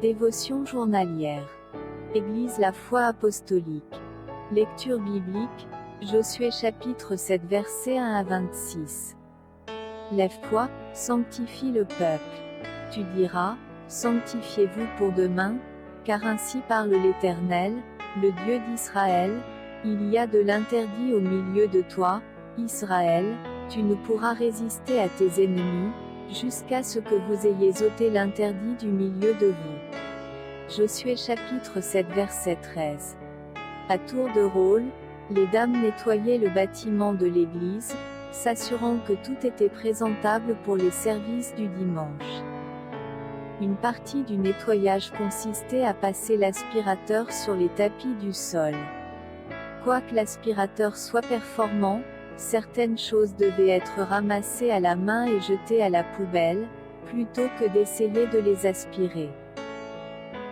Dévotion journalière. Église La Foi Apostolique. Lecture biblique, Josué chapitre 7 versets 1 à 26. Lève-toi, sanctifie le peuple. Tu diras, sanctifiez-vous pour demain, car ainsi parle l'Éternel, le Dieu d'Israël, il y a de l'interdit au milieu de toi, Israël, tu ne pourras résister à tes ennemis, jusqu'à ce que vous ayez ôté l'interdit du milieu de vous. Josué chapitre 7 verset 13. À tour de rôle, les dames nettoyaient le bâtiment de l'église, s'assurant que tout était présentable pour les services du dimanche. Une partie du nettoyage consistait à passer l'aspirateur sur les tapis du sol. Quoique l'aspirateur soit performant, certaines choses devaient être ramassées à la main et jetées à la poubelle, plutôt que d'essayer de les aspirer.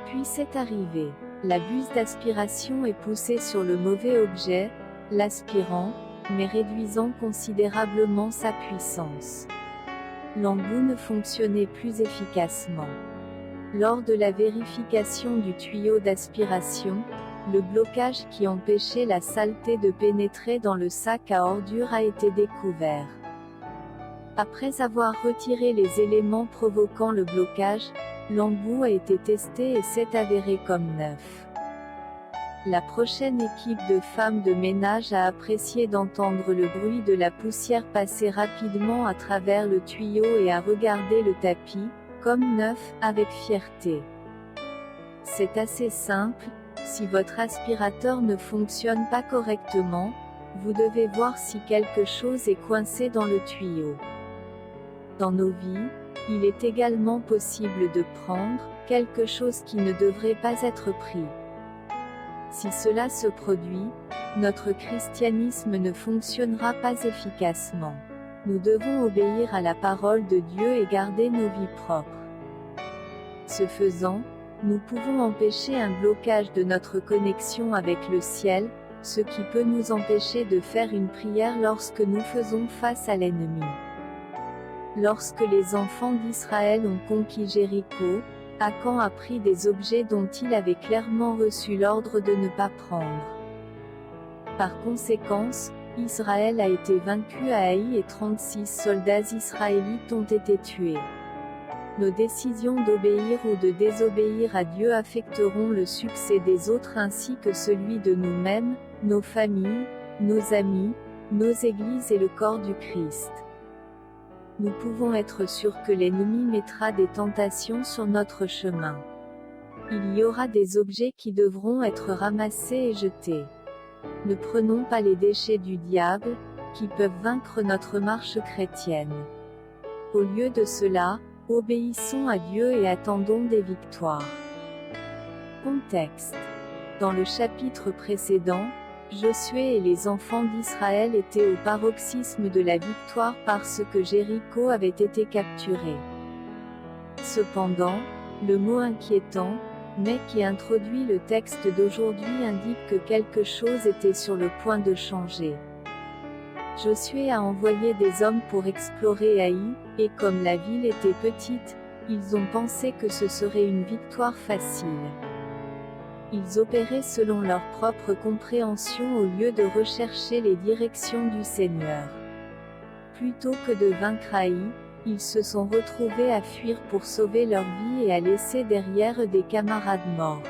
Puis c'est arrivé. La buse d'aspiration est poussée sur le mauvais objet, l'aspirant, mais réduisant considérablement sa puissance. L'embout ne fonctionnait plus efficacement. Lors de la vérification du tuyau d'aspiration, le blocage qui empêchait la saleté de pénétrer dans le sac à ordures a été découvert. Après avoir retiré les éléments provoquant le blocage, l'embout a été testé et s'est avéré comme neuf. La prochaine équipe de femmes de ménage a apprécié d'entendre le bruit de la poussière passer rapidement à travers le tuyau et a regardé le tapis, comme neuf, avec fierté. C'est assez simple, si votre aspirateur ne fonctionne pas correctement, vous devez voir si quelque chose est coincé dans le tuyau. Dans nos vies, il est également possible de prendre quelque chose qui ne devrait pas être pris. Si cela se produit, notre christianisme ne fonctionnera pas efficacement. Nous devons obéir à la parole de Dieu et garder nos vies propres. Ce faisant, nous pouvons empêcher un blocage de notre connexion avec le ciel, ce qui peut nous empêcher de faire une prière lorsque nous faisons face à l'ennemi. Lorsque les enfants d'Israël ont conquis Jéricho, Akan a pris des objets dont il avait clairement reçu l'ordre de ne pas prendre. Par conséquence, Israël a été vaincu à Haï et 36 soldats israélites ont été tués. Nos décisions d'obéir ou de désobéir à Dieu affecteront le succès des autres ainsi que celui de nous-mêmes, nos familles, nos amis, nos églises et le corps du Christ. Nous pouvons être sûrs que l'ennemi mettra des tentations sur notre chemin. Il y aura des objets qui devront être ramassés et jetés. Ne prenons pas les déchets du diable, qui peuvent vaincre notre marche chrétienne. Au lieu de cela, obéissons à Dieu et attendons des victoires. Contexte. Dans le chapitre précédent, Josué et les enfants d'Israël étaient au paroxysme de la victoire parce que Jéricho avait été capturé. Cependant, le mot inquiétant, mais qui introduit le texte d'aujourd'hui indique que quelque chose était sur le point de changer. Josué a envoyé des hommes pour explorer Haï, et comme la ville était petite, ils ont pensé que ce serait une victoire facile. Ils opéraient selon leur propre compréhension au lieu de rechercher les directions du Seigneur. Plutôt que de vaincre Haï, ils se sont retrouvés à fuir pour sauver leur vie et à laisser derrière des camarades morts.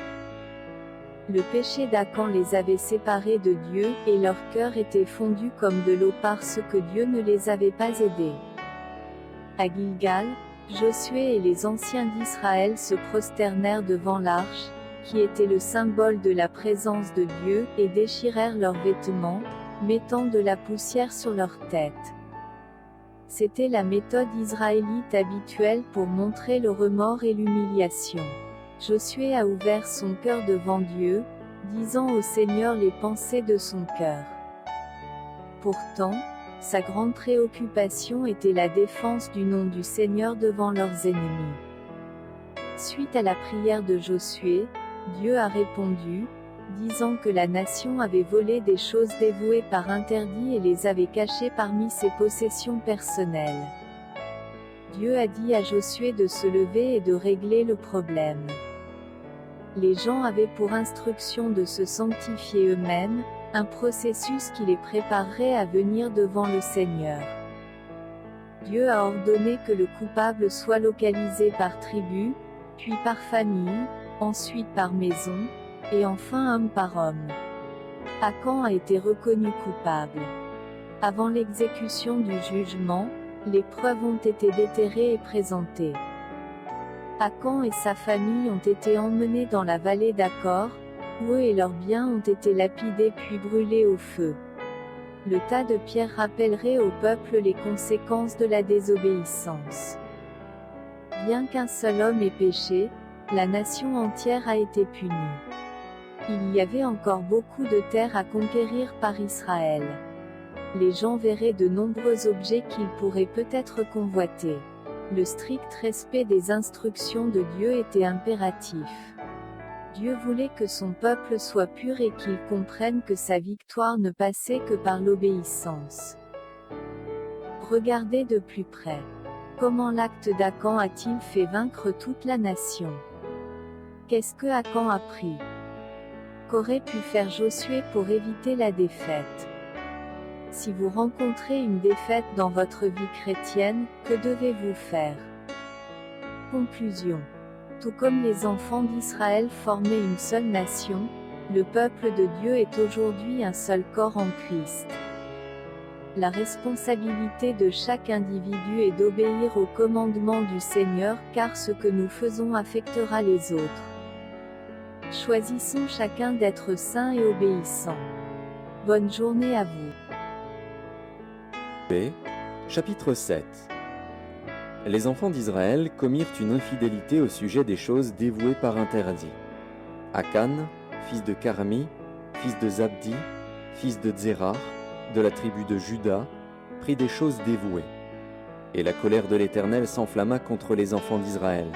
Le péché d'Akan les avait séparés de Dieu, et leur cœur était fondu comme de l'eau parce que Dieu ne les avait pas aidés. À Gilgal, Josué et les anciens d'Israël se prosternèrent devant l'arche, qui était le symbole de la présence de Dieu, et déchirèrent leurs vêtements, mettant de la poussière sur leurs têtes. C'était la méthode israélite habituelle pour montrer le remords et l'humiliation. Josué a ouvert son cœur devant Dieu, disant au Seigneur les pensées de son cœur. Pourtant, sa grande préoccupation était la défense du nom du Seigneur devant leurs ennemis. Suite à la prière de Josué, Dieu a répondu, disant que la nation avait volé des choses dévouées par interdit et les avait cachées parmi ses possessions personnelles. Dieu a dit à Josué de se lever et de régler le problème. Les gens avaient pour instruction de se sanctifier eux-mêmes, un processus qui les préparerait à venir devant le Seigneur. Dieu a ordonné que le coupable soit localisé par tribu, puis par famille, ensuite par maison, et enfin homme par homme. Achan a été reconnu coupable. Avant l'exécution du jugement, les preuves ont été déterrées et présentées. Achan et sa famille ont été emmenés dans la vallée d'Achor, où eux et leurs biens ont été lapidés puis brûlés au feu. Le tas de pierres rappellerait au peuple les conséquences de la désobéissance. Bien qu'un seul homme ait péché, la nation entière a été punie. Il y avait encore beaucoup de terre à conquérir par Israël. Les gens verraient de nombreux objets qu'ils pourraient peut-être convoiter. Le strict respect des instructions de Dieu était impératif. Dieu voulait que son peuple soit pur et qu'il comprenne que sa victoire ne passait que par l'obéissance. Regardez de plus près. Comment l'acte d'Achan a-t-il fait vaincre toute la nation? Qu'est-ce que Achan a pris? Qu'aurait pu faire Josué pour éviter la défaite? Si vous rencontrez une défaite dans votre vie chrétienne, que devez-vous faire? Conclusion. Tout comme les enfants d'Israël formaient une seule nation, le peuple de Dieu est aujourd'hui un seul corps en Christ. La responsabilité de chaque individu est d'obéir aux commandements du Seigneur, car ce que nous faisons affectera les autres. Choisissons chacun d'être saint et obéissant. Bonne journée à vous. Chapitre 7. Les enfants d'Israël commirent une infidélité au sujet des choses dévouées par interdit. Akan, fils de Carmi, fils de Zabdi, fils de Zérar, de la tribu de Juda, prit des choses dévouées. Et la colère de l'Éternel s'enflamma contre les enfants d'Israël.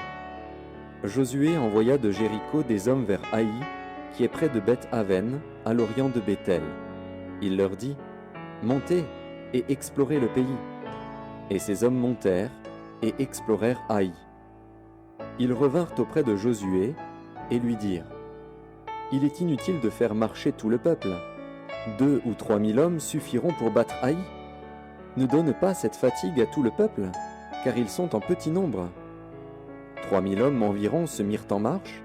Josué envoya de Jéricho des hommes vers Haï, qui est près de Beth-Aven, à l'orient de Béthel. Il leur dit : « Montez et explorez le pays. » Et ces hommes montèrent et explorèrent Haï. Ils revinrent auprès de Josué et lui dirent : « Il est inutile de faire marcher tout le peuple. 2 ou 3 000 hommes suffiront pour battre Haï. Ne donne pas cette fatigue à tout le peuple, car ils sont en petit nombre. » 3 000 hommes environ se mirent en marche,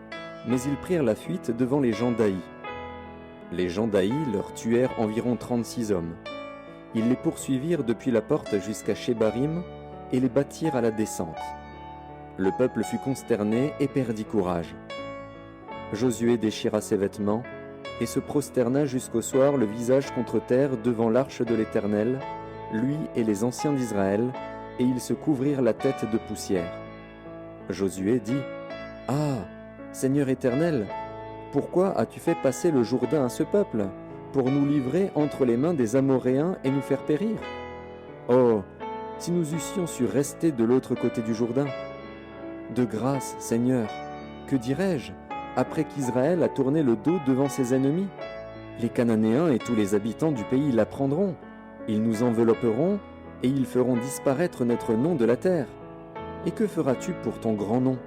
mais ils prirent la fuite devant les gens d'Haï. Les gens d'Haï leur tuèrent environ 36 hommes. Ils les poursuivirent depuis la porte jusqu'à Shebarim et les battirent à la descente. Le peuple fut consterné et perdit courage. Josué déchira ses vêtements et se prosterna jusqu'au soir le visage contre terre devant l'arche de l'Éternel, lui et les anciens d'Israël, et ils se couvrirent la tête de poussière. Josué dit : « Ah, Seigneur Éternel, pourquoi as-tu fait passer le Jourdain à ce peuple, pour nous livrer entre les mains des Amoréens et nous faire périr? Oh, si nous eussions su rester de l'autre côté du Jourdain! De grâce, Seigneur, que dirais-je, après qu'Israël a tourné le dos devant ses ennemis? Les Cananéens et tous les habitants du pays l'apprendront, ils nous envelopperont et ils feront disparaître notre nom de la terre. Et que feras-tu pour ton grand nom? »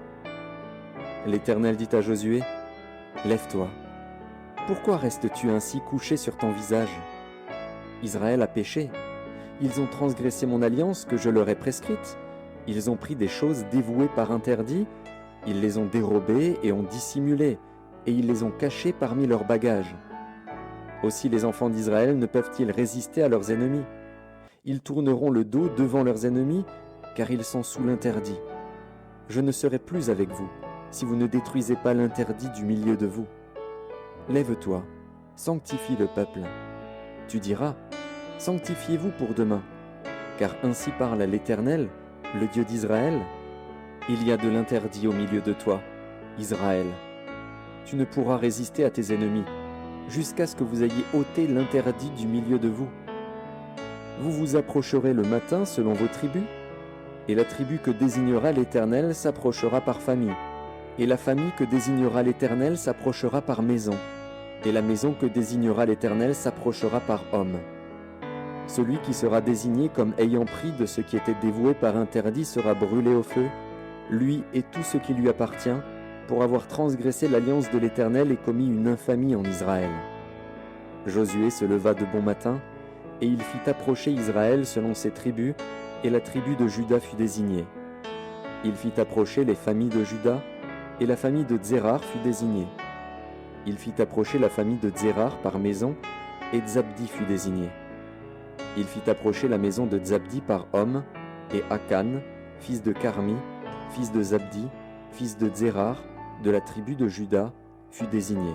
L'Éternel dit à Josué : « Lève-toi. Pourquoi restes-tu ainsi couché sur ton visage? Israël a péché. Ils ont transgressé mon alliance que je leur ai prescrite. Ils ont pris des choses dévouées par interdit. Ils les ont dérobées et ont dissimulé, et ils les ont cachées parmi leurs bagages. Aussi les enfants d'Israël ne peuvent-ils résister à leurs ennemis? Ils tourneront le dos devant leurs ennemis, car ils sont sous l'interdit. Je ne serai plus avec vous, si vous ne détruisez pas l'interdit du milieu de vous. Lève-toi, sanctifie le peuple. Tu diras : sanctifiez-vous pour demain, car ainsi parle l'Éternel, le Dieu d'Israël. Il y a de l'interdit au milieu de toi, Israël. Tu ne pourras résister à tes ennemis, jusqu'à ce que vous ayez ôté l'interdit du milieu de vous. Vous vous approcherez le matin selon vos tribus, et la tribu que désignera l'Éternel s'approchera par famille, et la famille que désignera l'Éternel s'approchera par maison, et la maison que désignera l'Éternel s'approchera par homme. Celui qui sera désigné comme ayant pris de ce qui était dévoué par interdit sera brûlé au feu, lui et tout ce qui lui appartient, pour avoir transgressé l'alliance de l'Éternel et commis une infamie en Israël. Josué se leva de bon matin, et il fit approcher Israël selon ses tribus, et la tribu de Juda fut désignée. Il fit approcher les familles de Juda, et la famille de Zérar fut désignée. Il fit approcher la famille de Zérar par maison, et Zabdi fut désigné. Il fit approcher la maison de Zabdi par homme, et Akan, fils de Carmi, fils de Zabdi, fils de Zérar, de la tribu de Juda, fut désigné.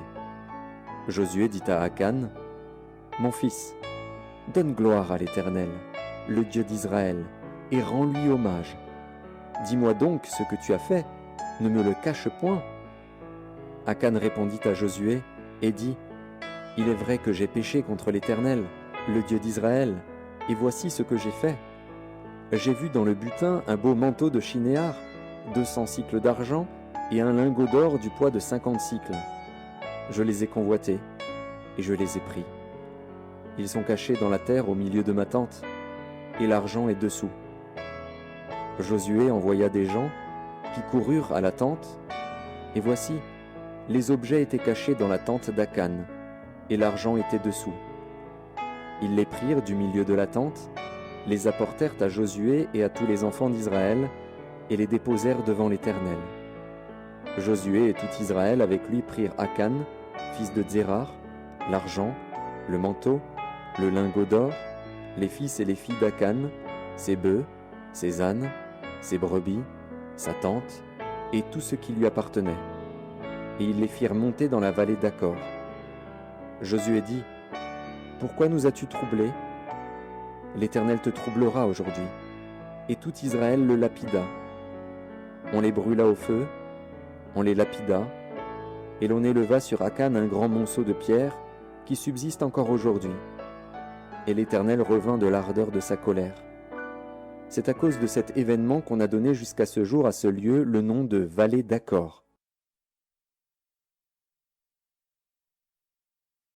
Josué dit à Akan, « Mon fils, donne gloire à l'Éternel, le Dieu d'Israël, et rends-lui hommage. Dis-moi donc ce que tu as fait, ne me le cache point. » Akan répondit à Josué et dit, « Il est vrai que j'ai péché contre l'Éternel, le Dieu d'Israël, et voici ce que j'ai fait. J'ai vu dans le butin un beau manteau de Shinéar, 200 cycles d'argent, et un lingot d'or du poids de 50 cycles. Je les ai convoités, et je les ai pris. Ils sont cachés dans la terre au milieu de ma tente, et l'argent est dessous. » Josué envoya des gens qui coururent à la tente, et voici, les objets étaient cachés dans la tente d'Akan, et l'argent était dessous. Ils les prirent du milieu de la tente, les apportèrent à Josué et à tous les enfants d'Israël, et les déposèrent devant l'Éternel. Josué et tout Israël avec lui prirent Akan, fils de Zérar, l'argent, le manteau, le lingot d'or, les fils et les filles d'Akan, ses bœufs, ses ânes, ses brebis, sa tente, et tout ce qui lui appartenait. Et ils les firent monter dans la vallée d'Accor. Josué dit, « Pourquoi nous as-tu troublés ? L'Éternel te troublera aujourd'hui. » Et tout Israël le lapida. On les brûla au feu, on les lapida, et l'on éleva sur Akan un grand monceau de pierre qui subsiste encore aujourd'hui. Et l'Éternel revint de l'ardeur de sa colère. C'est à cause de cet événement qu'on a donné jusqu'à ce jour à ce lieu le nom de vallée d'Accor.